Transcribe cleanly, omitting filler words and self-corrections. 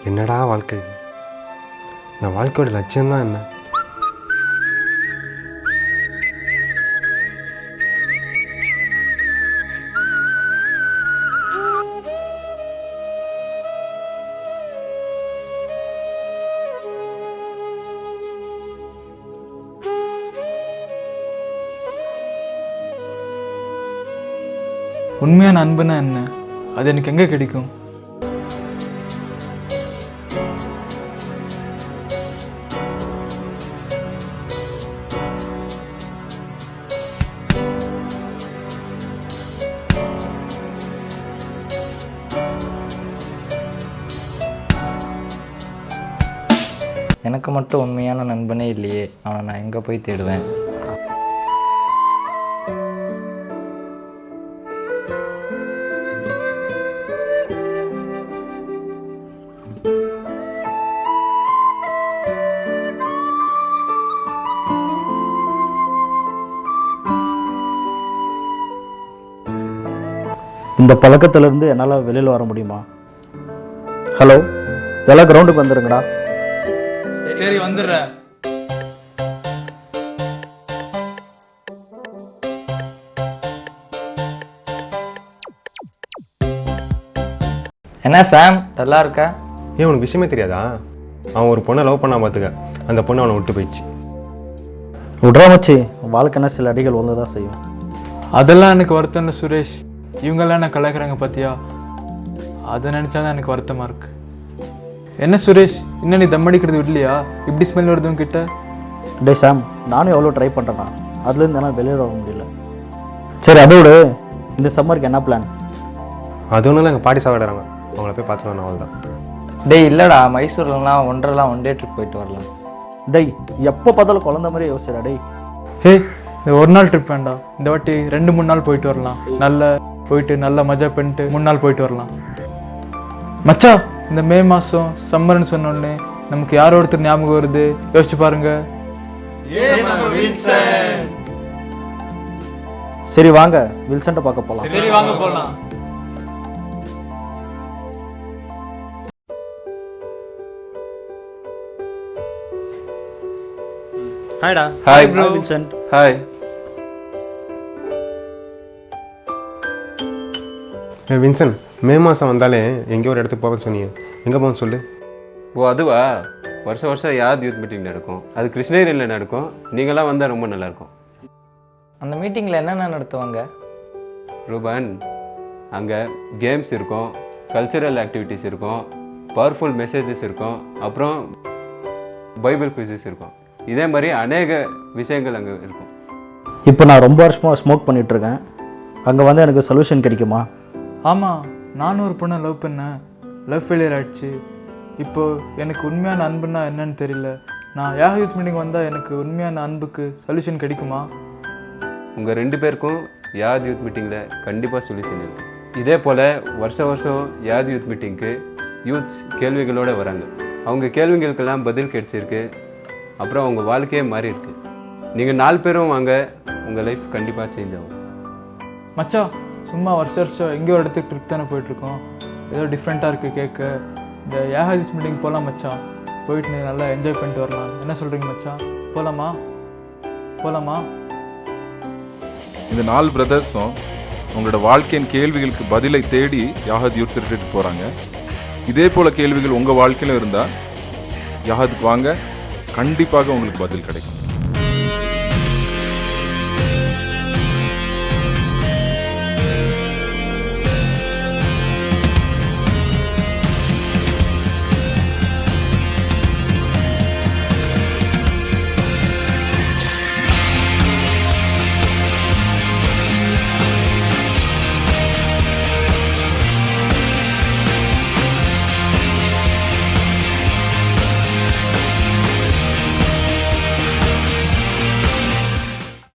என்னடா வாழ்க்கை இது? என் வாழ்க்கையோட லட்சியம்தான் என்ன? உண்மையான அன்புனா என்ன? அது எனக்கு எங்கே கிடைக்கும்? எனக்கு மட்டும் உண்மையான நண்பனே இல்லையே, அவனை நான் எங்கே போய் தேடுவேன்? இந்த பழக்கத்திலேருந்து என்னால் வெளியில் வர முடியுமா? ஹலோ, எல்லாம் கிரவுண்டுக்கு வந்துடுங்கடா. சரி, வந்துடுறேன். என்ன சாம், நல்லா இருக்கா? ஏன் உனக்கு விஷயமே தெரியாதா? அவன் ஒரு பொண்ணை லவ் பண்ணா பார்த்துக்க, அந்த பொண்ணை அவனை விட்டு போயிடுச்சு. விட்றா மச்சி, வாழ்க்கைன்னா சில அடிகள் வந்து தான் செய்யும். அதெல்லாம் எனக்கு வருத்தம் இல்லை சுரேஷ். இவங்கெல்லாம் என்ன கலாய்க்கிறாங்க பார்த்தியா? அதை நினச்சாதான் எனக்கு வருத்தமாக இருக்கு. என்ன சுரேஷ், இன்னும் நீ தம் அடிக்கிறது விடலையா? இப்படி ஸ்மெல் வருது உங்ககிட்ட? டே சாம், நானும் எவ்வளோ ட்ரை பண்ணுறேண்ணா, அதுலேருந்து என்னால் வெளியில் வர முடியல. சரி, அதோடு இந்த சம்மருக்கு என்ன பிளான்? அது ஒன்றும் எங்கள் பாட்டி சாப்பிடுறாங்க, அவங்கள போய் பார்த்துக்கலாம். அவள் தான். டேய் இல்லைடா, மைசூர்லாம் ஒன் டே ட்ரிப் போயிட்டு வரலாம். டேய், எப்போ பார்த்தாலும் குழந்த மாதிரி யோசிடா. டேய் ஹே, இந்த ஒரு நாள் ட்ரிப் வேண்டாம், இந்த வாட்டி 2-3 நாள் போயிட்டு வரலாம். நல்லா மஜா பண்ணிட்டு 3 நாள் போயிட்டு வரலாம். மச்சா, இந்த மே மாதம் சம்மர்னு சொன்னோடனே நமக்கு யாரோ ஒருத்தர் ஞாபகம் வருது, யோசிச்சு பாருங்க. சரி வாங்க, வில்சன்ட்ட பார்க்க போகலாம். சரி வாங்க போகலாம். ஹாய்டா. Hi bro. வில்சன்ட். ஹாய். வின்சன், மே மாதம் வந்தாலே எங்கேயோ ஒரு இடத்துக்கு போகணும்னு சொன்னீங்க. எங்கே போகணும்னு சொல்லு. ஓ அதுவா, வருஷம் யாத் யூத் மீட்டிங் நடக்கும், அது கிருஷ்ணகிரியில் நடக்கும். நீங்களாம் வந்தால் ரொம்ப நல்லாயிருக்கும். அந்த மீட்டிங்கில் என்னென்ன நடத்துவாங்க? ரூபன், அங்கே கேம்ஸ் இருக்கும், கல்ச்சுரல் ஆக்டிவிட்டீஸ் இருக்கும், பவர்ஃபுல் மெசேஜஸ் இருக்கும், அப்புறம் பைபிள் குவிசஸ் இருக்கும். இதே மாதிரி அநேக விஷயங்கள் அங்கே இருக்கும். இப்போ நான் ரொம்ப வருஷமாக ஸ்மோக் பண்ணிகிட்ருக்கேன், அங்கே வந்து எனக்கு சொல்யூஷன் கிடைக்குமா? ஆமாம், நானும் ஒரு பொண்ணை லவ் பண்ணேன், லவ் ஃபெயிலியர் ஆகிடுச்சு. இப்போது எனக்கு உண்மையான அன்புன்னா என்னன்னு தெரியல. நான் யாஹ் யூத் மீட்டிங் வந்தால் எனக்கு உண்மையான அன்புக்கு சொல்யூஷன் கிடைக்குமா? உங்கள் 2 பேருக்கும் யாத் யூத் மீட்டிங்கில் கண்டிப்பாக சொல்யூஷன் இருக்குது. இதே போல் வருஷம் யாத் யூத் மீட்டிங்க்கு யூத்ஸ் கேள்விகளோடு வராங்க. அவங்க கேள்விகளுக்கெல்லாம் பதில் கிடைச்சிருக்கு. அப்புறம் அவங்க வாழ்க்கையே மாறி இருக்கு. நீங்கள் 4 பேரும் வாங்க, உங்கள் லைஃப் கண்டிப்பாக சேஞ்ச் ஆகும். மச்சா, சும்மா வருஷம் எங்கேயோ ஒரு இடத்துக்கு ட்ரிப் தானே போயிட்டுருக்கோம், ஏதோ டிஃப்ரெண்ட்டாக இருக்குது கேட்க. இந்த யாஹ் யூத் மீட்டிங் போகலாம் மச்சா, போயிட்டு நல்லா என்ஜாய் பண்ணிட்டு வரலாம். என்ன சொல்கிறீங்க மச்சா? போகலாமா? இந்த 4 பிரதர்ஸும் உங்களோட வாழ்க்கையின் கேள்விகளுக்கு பதிலை தேடி யாஹத் யூத் ரிட்ரீட் போகிறாங்க. இதே போல் கேள்விகள் உங்கள் வாழ்க்கையில் இருந்தால் யாஹத்துக்கு வாங்க, கண்டிப்பாக உங்களுக்கு பதில் கிடைக்கும்.